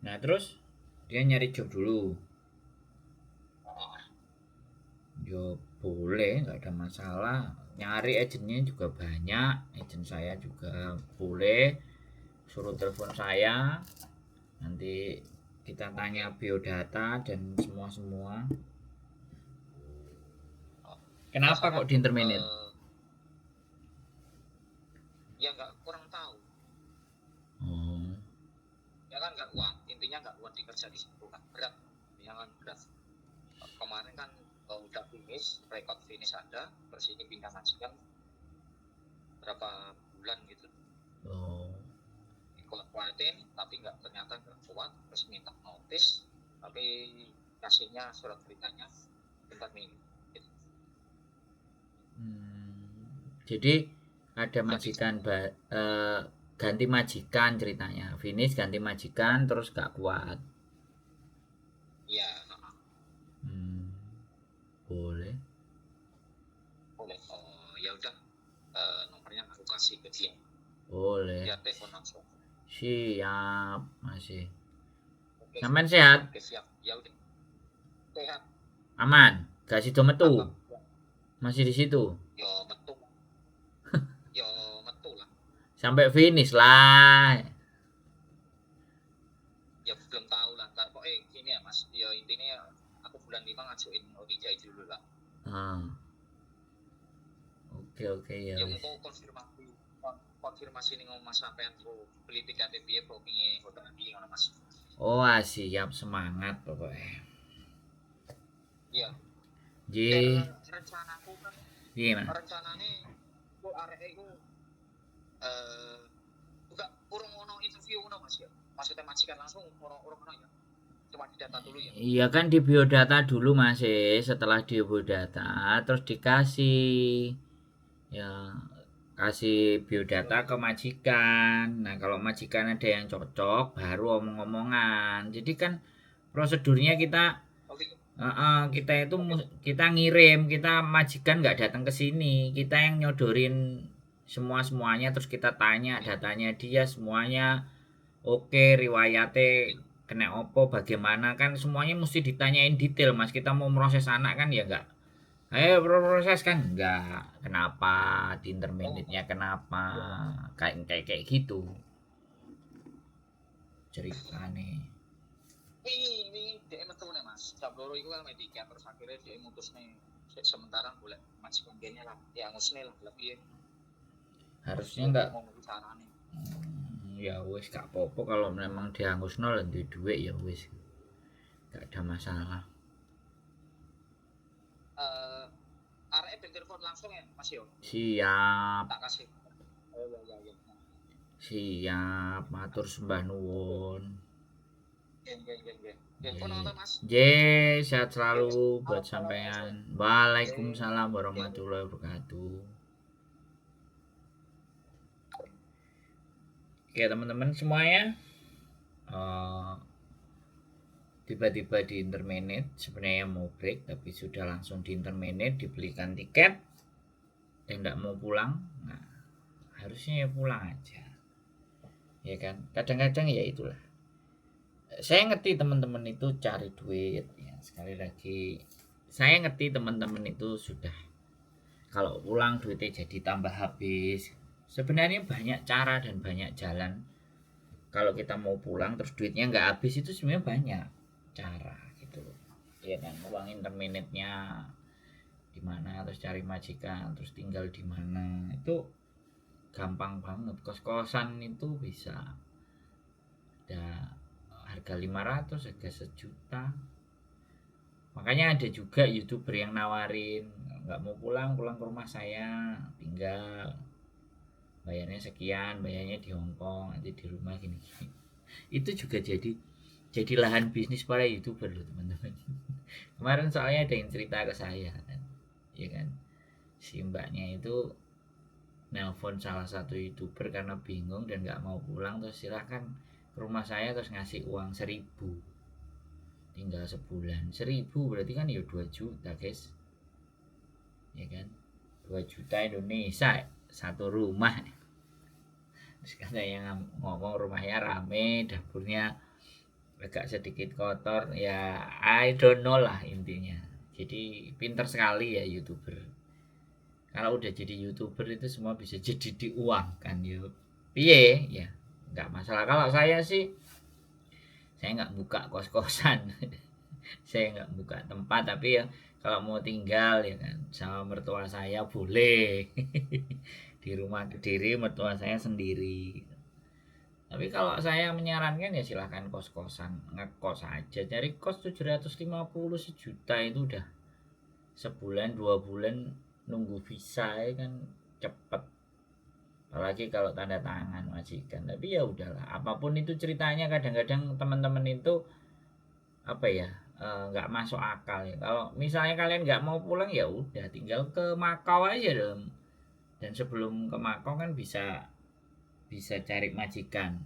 Nah terus dia nyari job dulu. Yo boleh, nggak ada masalah. Nyari agentnya juga banyak, agent saya juga boleh. Suruh telepon saya, nanti kita tanya biodata dan semua. Ya Kenapa saya kan kok di interminate? ya nggak kurang tahu. Oh, Ya kan nggak uang, intinya nggak uang dikerja di situ kan berat, ya kan berat. Kemarin kan udah finish, record finish ada, terus ini pindah majikan berapa bulan gitu. oh. Kuatin tapi nggak, ternyata nggak kuat, terus minta notice tapi kasihnya surat beritanya bentar minggu gitu. Jadi ada Jadi majikan ganti majikan ceritanya. Finish ganti majikan terus gak kuat. ya Hmm, boleh. boleh. Oh ya udah, nomornya aku kasih ke dia, Boleh. dia telepon langsung. Siap, masih. Oke, Sampean sehat? oke siap, ya udah sehat. Aman? Gak sido metu? Alhamdulillah. Masih di situ? Yo metu, yo metu lah. Sampai finish lah. Ya belum tahu lah, ntar pokoknya gini ya mas, ya intinya aku bulan 5 ngajuin ODJ dulu lah. Ah, oke oke ya Ya wis. engko konfirmasi ning Mas sampean tuh beli tiket piye bookinge hotel ndi ngono Mas. Oh siap, semangat pokoknya. Iya, ker Ji, rencanaku kan, gimana? rencanane ku arek iku eh buka urung ono interview ngono Mas ya. Maksudnya majikan langsung urung ono ya. Cuma didata dulu ya. Iya kan di biodata dulu masih, setelah di biodata terus dikasih ya kasih biodata ke majikan. Nah kalau majikan ada yang cocok baru omong-omongan. Jadi kan prosedurnya kita Oke. kita itu Oke. kita ngirim, kita majikan nggak datang ke sini, kita yang nyodorin semuanya terus kita tanya datanya dia semuanya. Oke, riwayatnya kena opo bagaimana kan semuanya mesti ditanyain detail mas. Kita mau proses anak kan ya enggak. Ayo proses kan enggak. Kenapa di Oh, interminate-nya kenapa iya. kayak kayak kayak gitu ceritanya. Ini dia metu nih Mas. Jam 2 iku kan medikan terus akhirnya dia mutus nih sementara boleh majikan kene lah. Ya ngusne lah lebih. Terus Harusnya dia enggak. ngomong carane. Ya wis gak apa-apa kalau memang dihangus nol di duit ya wis gak ada masalah. Arek ben telepon langsung ya Mas yo. Siap. Tak kasih. Oh ya ya. Siap, matur sembah nuwun. Telepon nonton Mas. J, sehat selalu buat sampean. Waalaikumsalam warahmatullahi wabarakatuh. Oke teman-teman semuanya, uh, tiba-tiba di interminate sebenarnya mau break tapi sudah langsung di interminate dibelikan tiket dan tidak mau pulang. Nah harusnya ya pulang aja, ya kan? Kadang-kadang ya itulah. Saya ngerti teman-teman itu cari duit, ya sekali lagi. Saya ngerti teman-teman itu sudah kalau pulang duitnya jadi tambah habis. Sebenarnya banyak cara dan banyak jalan. Kalau kita mau pulang terus duitnya nggak habis itu sebenarnya banyak cara gitu loh. Ya kan, uang interminate-nya di mana terus cari majikan terus tinggal di mana itu gampang banget. Kos-kosan itu bisa ada harga 500, harga 1 juta. Makanya ada juga youtuber yang nawarin nggak mau pulang ke rumah saya tinggal bayarnya sekian, bayarnya di Hongkong nanti di rumah gini-gini. Itu juga jadi lahan bisnis para youtuber loh teman-teman. Kemarin soalnya ada yang cerita ke saya kan, ya kan, si mbaknya itu nelpon salah satu youtuber karena bingung dan nggak mau pulang terus silahkan ke rumah saya terus ngasih uang 1.000 tinggal sebulan. 1.000 berarti kan ya 2 juta guys, ya kan, 2 juta Indonesia satu rumah. Terus katanya ngomong rumahnya rame, dapurnya agak sedikit kotor ya, I don't know lah intinya. Jadi pinter sekali ya YouTuber. Kalau udah jadi YouTuber itu semua bisa jadi diuangkan ya. Piye ya, nggak masalah. Kalau saya nggak buka kos-kosan. Saya nggak buka tempat, tapi ya kalau mau tinggal ya kan sama mertua saya boleh. Di rumah Kediri mertua saya sendiri. Tapi kalau saya menyarankan ya silahkan kos-kosan, ngekos aja. Cari kos 750 sejuta itu udah sebulan 2 bulan nunggu visa ya kan, cepet. Apalagi kalau tanda tangan majikan. Tapi ya udahlah, apapun itu ceritanya, kadang-kadang teman-teman itu apa ya, nggak masuk akal ya. Kalau misalnya kalian nggak mau pulang ya udah tinggal ke Makau aja dong. Dan sebelum ke Makau kan bisa bisa cari majikan.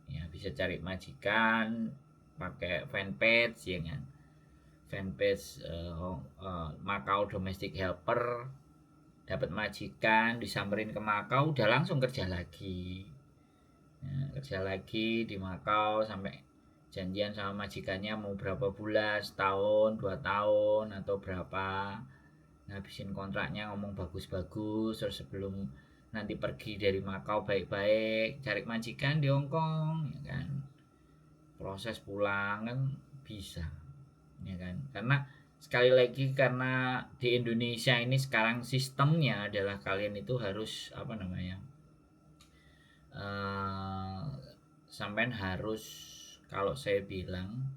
Ya, bisa cari majikan pakai fanpage ya kan. Fanpage Makau Domestic Helper, dapat majikan, disamperin ke Makau, udah langsung kerja lagi. Ya, kerja lagi di Makau sampai janjian sama majikannya mau berapa bulan, setahun 2 tahun atau berapa, ngabisin kontraknya, ngomong bagus-bagus, terus sebelum nanti pergi dari Makau baik-baik cari majikan di Hongkong ya kan, proses pulang kan bisa ya kan. Karena sekali lagi, karena di Indonesia ini sekarang sistemnya adalah kalian itu harus apa namanya, eh sampean harus, kalau saya bilang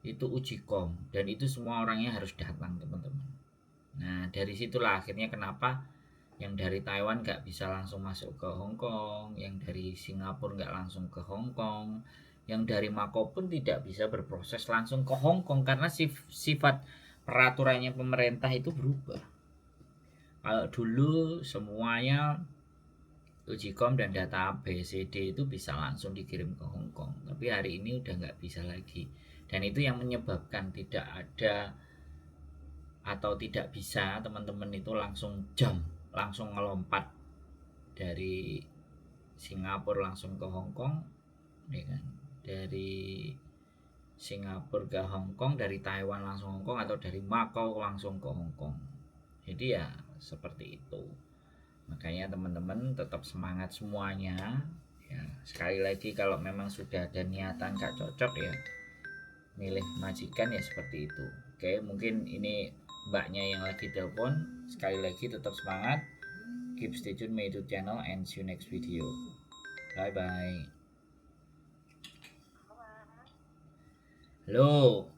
itu uji kom, dan itu semua orangnya harus datang teman-teman. Nah dari situlah akhirnya kenapa yang dari Taiwan nggak bisa langsung masuk ke Hong Kong, yang dari Singapura nggak langsung ke Hong Kong, yang dari Makau pun tidak bisa berproses langsung ke Hong Kong karena sifat peraturannya pemerintah itu berubah. Kalau dulu semuanya uji kom dan data ABCD itu bisa langsung dikirim ke Hong Kong, tapi hari ini udah nggak bisa lagi. Dan itu yang menyebabkan tidak ada atau tidak bisa teman-teman itu langsung ngelompat dari Singapura langsung ke Hong Kong ya kan, dari Singapura ke Hong Kong, dari Taiwan langsung Hong Kong, atau dari Makau langsung ke Hong Kong. Jadi ya seperti itu. Makanya teman-teman tetap semangat semuanya ya. Sekali lagi kalau memang sudah ada niatan gak cocok ya milih majikan ya seperti itu. Oke, mungkin ini mbaknya yang lagi telepon. Sekali lagi tetap semangat, keep stay tune my YouTube channel, and see you next video. Bye bye. Halo.